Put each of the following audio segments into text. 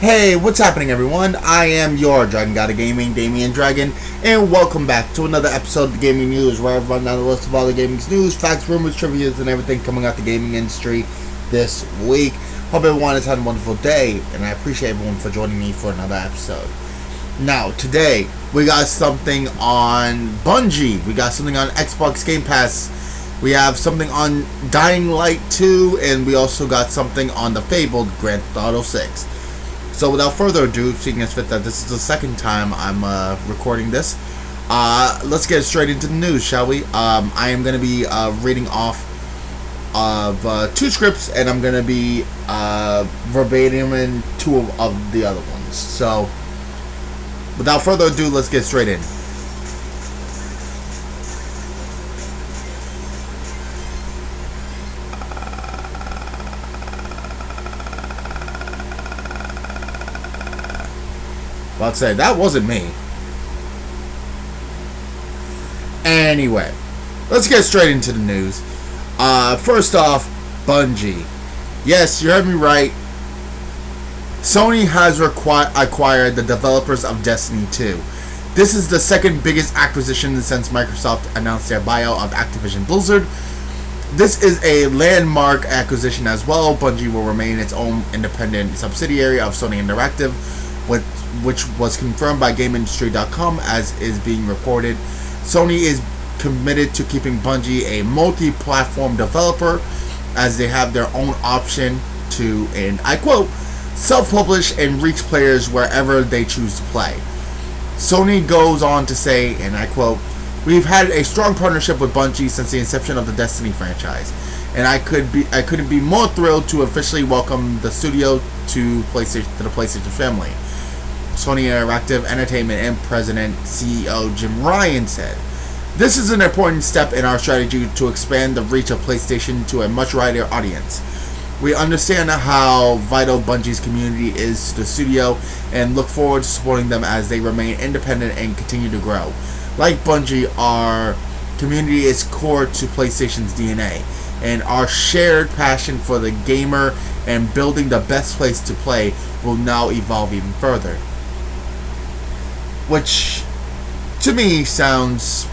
Hey, what's happening, everyone? I am your Dragon God of Gaming, Damian-Dragon, and welcome back to another episode of the Gaming News, where I run down the list of all the gaming news, facts, rumors, trivias, and everything coming out the gaming industry this week. Hope everyone has had a wonderful day, and I appreciate everyone for joining me for another episode. Now, today, we got something on Bungie, we got something on Xbox Game Pass, we have something on Dying Light 2, and we also got something on the fabled Grand Theft Auto 6. So without further ado, seeing as fit that this is the second time I'm recording this, let's get straight into the news, shall we? I am going to be reading off of two scripts, and I'm going to be verbatim in two of the other ones. So without further ado, let's get straight in. About to say, that wasn't me. Anyway, let's get straight into the news. First off, Bungie. Yes, you heard me right. Sony has acquired the developers of Destiny 2. This is the second biggest acquisition since Microsoft announced their buyout of Activision Blizzard. This is a landmark acquisition as well. Bungie will remain its own independent subsidiary of Sony Interactive, which was confirmed by GameIndustry.com as is being reported. Sony is committed to keeping Bungie a multi-platform developer, as they have their own option to, and I quote, self-publish and reach players wherever they choose to play. Sony goes on to say, and I quote, "We've had a strong partnership with Bungie since the inception of the Destiny franchise, and I couldn't be more thrilled to officially welcome the studio to the PlayStation family," Sony Interactive Entertainment and President CEO Jim Ryan said. "This is an important step in our strategy to expand the reach of PlayStation to a much wider audience. We understand how vital Bungie's community is to the studio and look forward to supporting them as they remain independent and continue to grow. Like Bungie, our community is core to PlayStation's DNA, and our shared passion for the gamer and building the best place to play will now evolve even further." Which, to me, sounds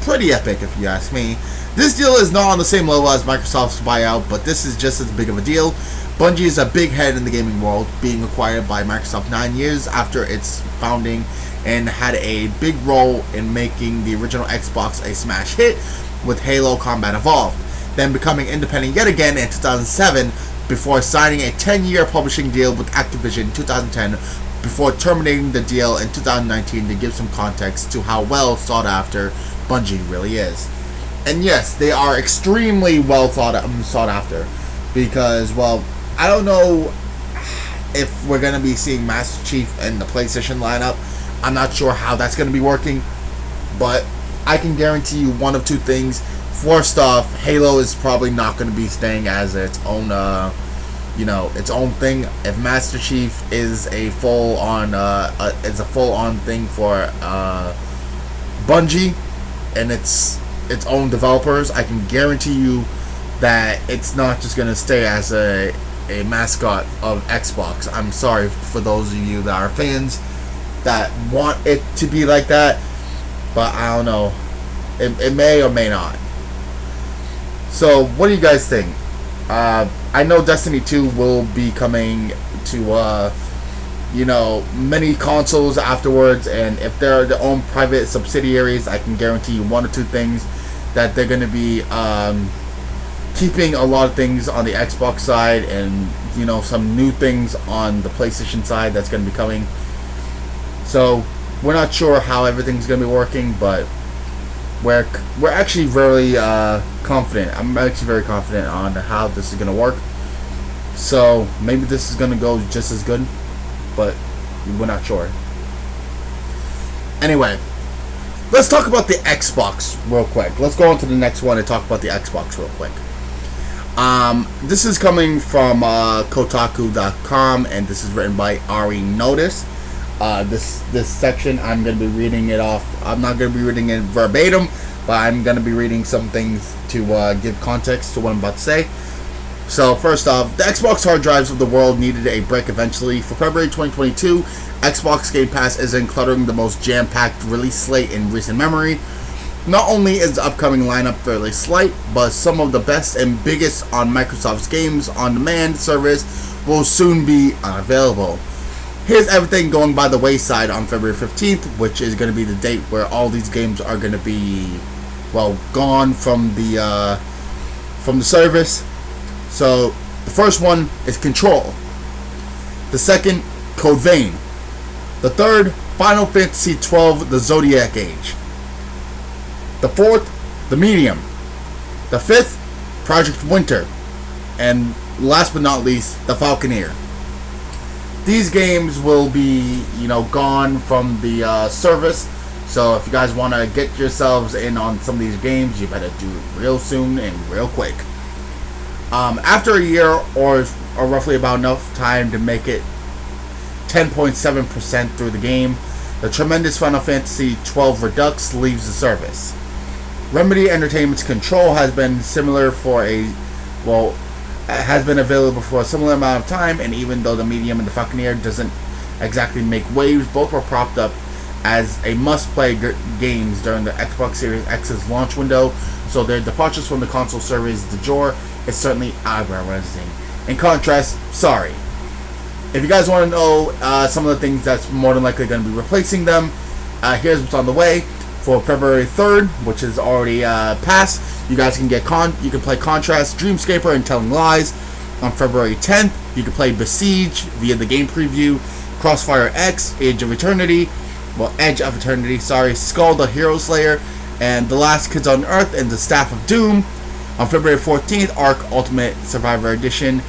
pretty epic if you ask me. This deal is not on the same level as Microsoft's buyout, but this is just as big of a deal. Bungie is a big head in the gaming world, being acquired by Microsoft 9 years after its founding, and had a big role in making the original Xbox a smash hit with Halo Combat Evolved, then becoming independent yet again in 2007 before signing a 10-year publishing deal with Activision in 2010, before terminating the deal in 2019 to give some context to how well sought after Bungie really is. And yes, they are extremely well sought after, because, well, I don't know if we're going to be seeing Master Chief in the PlayStation lineup. I'm not sure how that's going to be working, but I can guarantee you one of two things. First off, Halo is probably not going to be staying as its own its own thing. If Master Chief is a full-on thing for Bungie and its own developers, I can guarantee you that it's not just going to stay as a mascot of Xbox. I'm sorry for those of you that are fans that want it to be like that, but I don't know. It may or may not. So, what do you guys think? I know Destiny 2 will be coming to, many consoles afterwards, and if they're their own private subsidiaries, I can guarantee you one or two things, that they're going to be keeping a lot of things on the Xbox side, and, some new things on the PlayStation side that's going to be coming. So, we're not sure how everything's going to be working, but we're actually very confident. I'm actually very confident on how this is going to work. So maybe this is going to go just as good, but we're not sure. Anyway, let's talk about the Xbox real quick. Let's go on to the next one and talk about the Xbox real quick. This is coming from Kotaku.com, and this is written by Ari Notice. This section, I'm going to be reading it off. I'm not going to be reading it verbatim, but I'm going to be reading some things to give context to what I'm about to say. So first off, the Xbox hard drives of the world needed a break eventually. For February 2022, Xbox Game Pass is cluttering the most jam-packed release slate in recent memory. Not only is the upcoming lineup fairly slight, but some of the best and biggest on Microsoft's games on demand service will soon be unavailable. Here's everything going by the wayside on February 15th, which is going to be the date where all these games are going to be, well, gone from the service. So the first one is Control. The second, Code Vein. The third, Final Fantasy XII: The Zodiac Age. The fourth, The Medium. The fifth, Project Winter. And last but not least, The Falconeer. These games will be, gone from the service. So if you guys want to get yourselves in on some of these games, you better do it real soon and real quick. After a year or roughly about enough time to make it 10.7% through the game, the tremendous Final Fantasy XII Redux leaves the service. Remedy Entertainment's Control has been has been available for a similar amount of time, and even though The Medium and The Falconeer doesn't exactly make waves, both were propped up as a must-play games during the Xbox Series X's launch window, so their departures from the console service de jour is certainly eyebrow-raising. In contrast, sorry. If you guys want to know some of the things that's more than likely going to be replacing them, here's what's on the way. For February 3rd, which is already passed, you guys can play Contrast, Dreamscaper, and Telling Lies. On February 10th, you can play Besiege via the game preview, Crossfire X, Edge of Eternity, Skull the Hero Slayer, and The Last Kids on Earth and the Staff of Doom. On February 14th, Ark Ultimate Survivor Edition,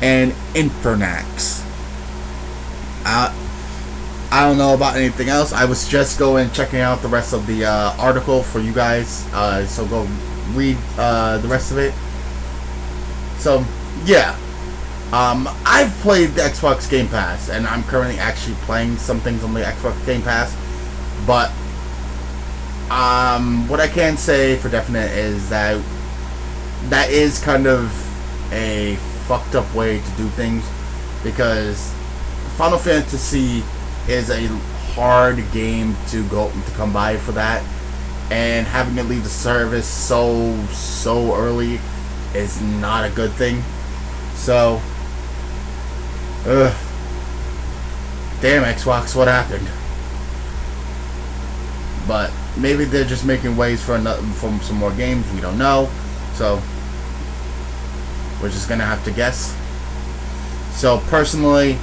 and Infernax. I don't know about anything else. I was just going checking out the rest of the article for you guys, so go read the rest of it. So yeah, I've played the Xbox Game Pass, and I'm currently actually playing some things on the Xbox Game Pass. But what I can say for definite is that is kind of a fucked up way to do things, because Final Fantasy is a hard game to come by for that, and having it leave the service so early is not a good thing. So, damn Xbox, what happened? But maybe they're just making waves for some more games. We don't know, so we're just gonna have to guess. So personally,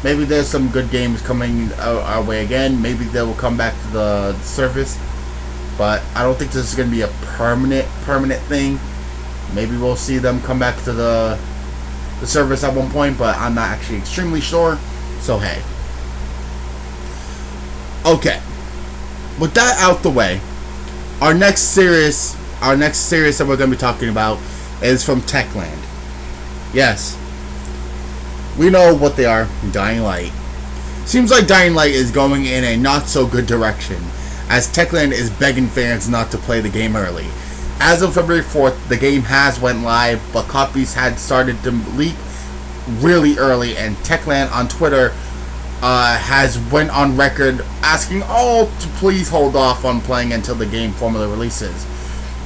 maybe there's some good games coming our way again. Maybe they will come back to the service, but I don't think this is going to be a permanent thing. Maybe we'll see them come back to the service at one point, but I'm not actually extremely sure. So hey, okay. With that out the way, our next series that we're going to be talking about is from Techland. Yes. We know what they are, Dying Light. Seems like Dying Light is going in a not so good direction, as Techland is begging fans not to play the game early. As of February 4th, the game has went live, but copies had started to leak really early, and Techland on Twitter has went on record asking all to please hold off on playing until the game formally releases.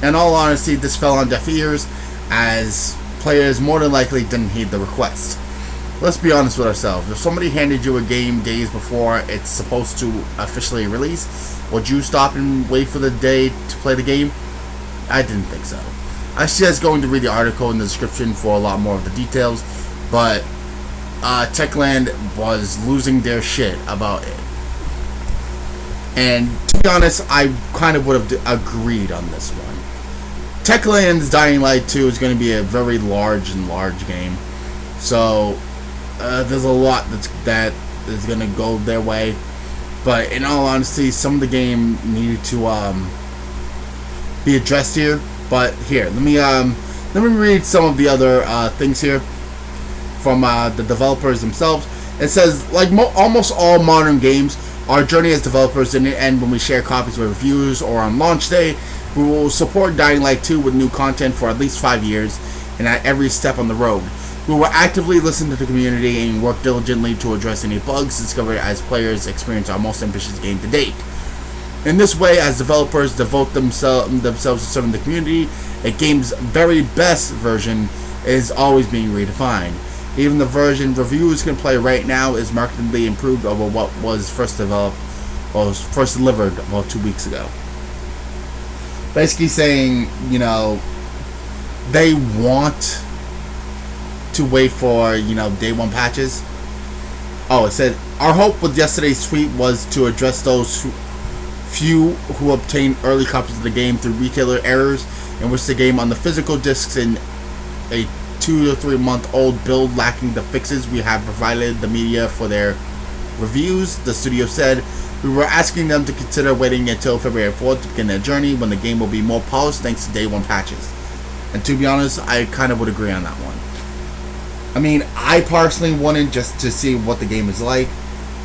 In all honesty, this fell on deaf ears, as players more than likely didn't heed the request. Let's be honest with ourselves. If somebody handed you a game days before it's supposed to officially release, would you stop and wait for the day to play the game? I didn't think so. I suggest going to read the article in the description for a lot more of the details, but Techland was losing their shit about it. And to be honest, I kind of would have agreed on this one. Techland's Dying Light 2 is going to be a very large game. So there's a lot that is going to go their way, but in all honesty, some of the game needed to be addressed here. But here, let me read some of the other things here from the developers themselves. It says, like almost all modern games, our journey as developers didn't end when we share copies with reviewers or on launch day. We will support Dying Light 2 with new content for at least 5 years. and at every step on the road. We will actively listen to the community and work diligently to address any bugs discovered as players experience our most ambitious game to date. In this way, as developers devote themselves to serving the community, a game's very best version is always being redefined. Even the version reviewers can play right now is markedly improved over what was first developed, or was first delivered about 2 weeks ago. Basically saying, you know, they want to wait for, you know, day one patches. Oh, it said, our hope with yesterday's tweet was to address those few who obtained early copies of the game through retailer errors in which the game on the physical discs in a 2 to 3 month old build lacking the fixes. We have provided the media for their reviews. The studio said we were asking them to consider waiting until February 4th to begin their journey when the game will be more polished thanks to day one patches. And to be honest, I kind of would agree on that one. I mean, I personally wanted just to see what the game is like,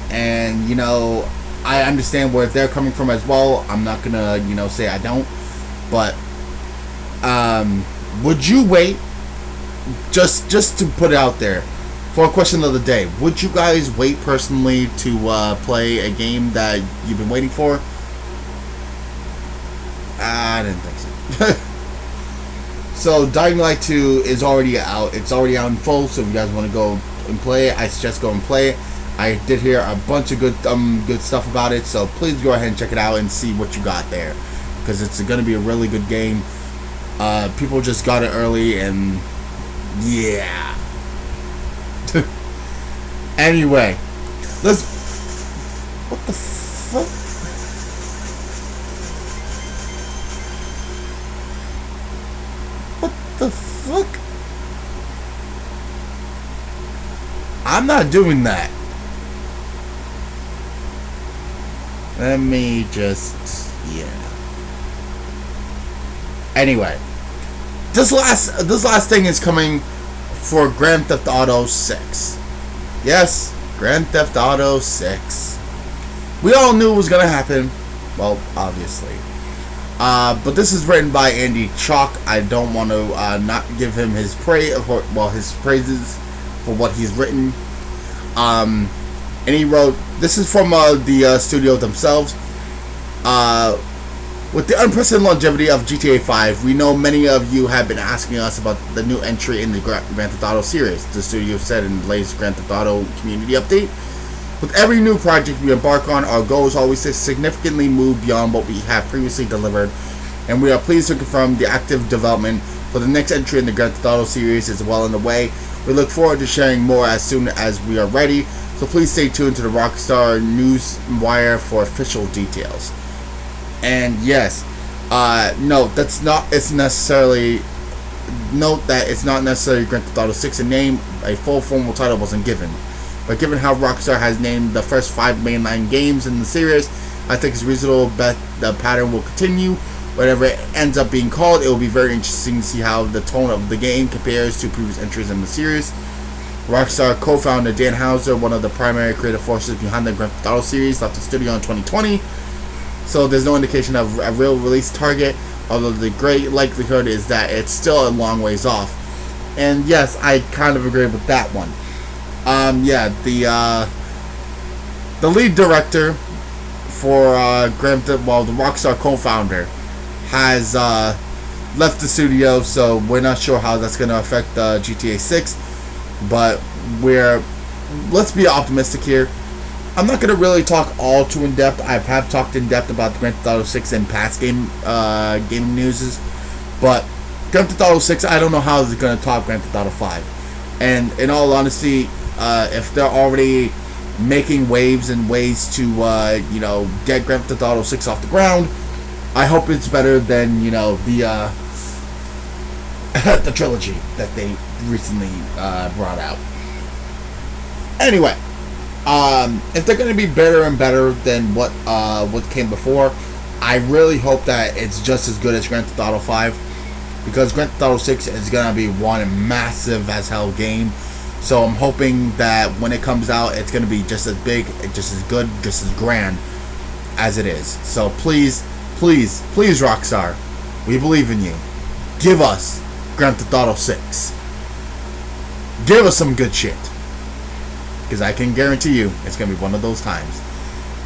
and you know, I understand where they're coming from as well. I'm not gonna, you know, say I don't, but would you wait? Just to put it out there, for a question of the day, would you guys wait personally to play a game that you've been waiting for? I didn't think so. So Dying Light 2 is already out. It's already out in full, so if you guys want to go and play it, I suggest go and play it. I did hear a bunch of good stuff about it, so please go ahead and check it out and see what you got there, because it's going to be a really good game. People just got it early, and yeah. Anyway, let's. What the fuck? What the fuck? I'm not doing that. Let me just, yeah. Anyway, this last thing is coming for Grand Theft Auto 6. Yes, Grand Theft Auto 6. We all knew it was gonna happen. Well, obviously. But this is written by Andy Chalk. I don't want to not give him his his praises for what he's written. And he wrote, this is from the studio themselves. With the unprecedented longevity of GTA 5, we know many of you have been asking us about the new entry in the Grand Theft Auto series, the studio said in the latest Grand Theft Auto community update. With every new project we embark on, our goal is always to significantly move beyond what we have previously delivered, and we are pleased to confirm the active development for the next entry in the Grand Theft Auto series is well on the way. We look forward to sharing more as soon as we are ready, so please stay tuned to the Rockstar News Wire for official details. And yes, note that it's not necessarily Grand Theft Auto 6 in name. A full formal title wasn't given. But given how Rockstar has named the first 5 mainline games in the series, I think it's reasonable to bet the pattern will continue. Whatever it ends up being called, it will be very interesting to see how the tone of the game compares to previous entries in the series. Rockstar co-founder Dan Houser, one of the primary creative forces behind the Grand Theft Auto series, left the studio in 2020. So there's no indication of a real release target, although the great likelihood is that it's still a long ways off. And yes, I kind of agree with that one. The lead director for Grand Theft, well, the Rockstar co-founder, has left the studio, so we're not sure how that's going to affect GTA 6. But let's be optimistic here. I'm not going to really talk all too in depth. I have talked in depth about Grand Theft Auto 6 in past gaming news, but Grand Theft Auto 6, I don't know how it's going to top Grand Theft Auto 5. And in all honesty, if they're already making waves and ways to get Grand Theft Auto 6 off the ground, I hope it's better than the the trilogy that they recently brought out. Anyway, if they're going to be better and better than what came before, I really hope that it's just as good as Grand Theft Auto 5, because Grand Theft Auto 6 is going to be one massive as hell game. So I'm hoping that when it comes out, it's going to be just as big, just as good, just as grand as it is. So please, please, please, Rockstar, we believe in you. Give us Grand Theft Auto 6. Give us some good shit. Because I can guarantee you, it's going to be one of those times.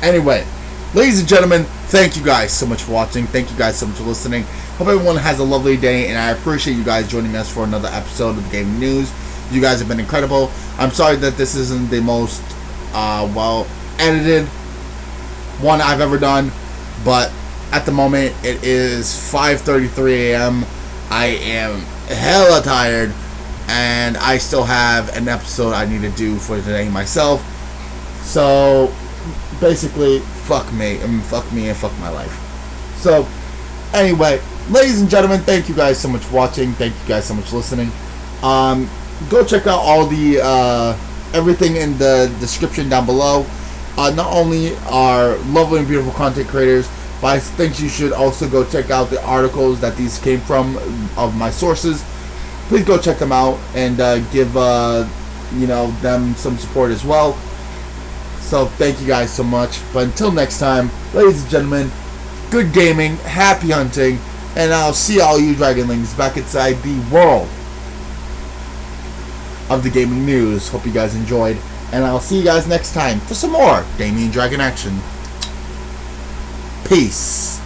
Anyway, ladies and gentlemen, thank you guys so much for watching. Thank you guys so much for listening. Hope everyone has a lovely day, and I appreciate you guys joining us for another episode of the Gaming News. You guys have been incredible. I'm sorry that this isn't the most well-edited one I've ever done, but at the moment, it is 5:33 a.m. I am hella tired, and I still have an episode I need to do for today myself. So, basically, fuck me and fuck my life. So, anyway, ladies and gentlemen, thank you guys so much for watching. Thank you guys so much for listening. Go check out all the everything in the description down below. Not only are lovely and beautiful content creators, but I think you should also go check out the articles that these came from of my sources. Please go check them out and give them some support as well. So thank you guys so much. But until next time, ladies and gentlemen, good gaming, happy hunting, and I'll see all you Dragonlings back inside the world of the gaming news. Hope you guys enjoyed, and I'll see you guys next time for some more Damian Dragon action. Peace.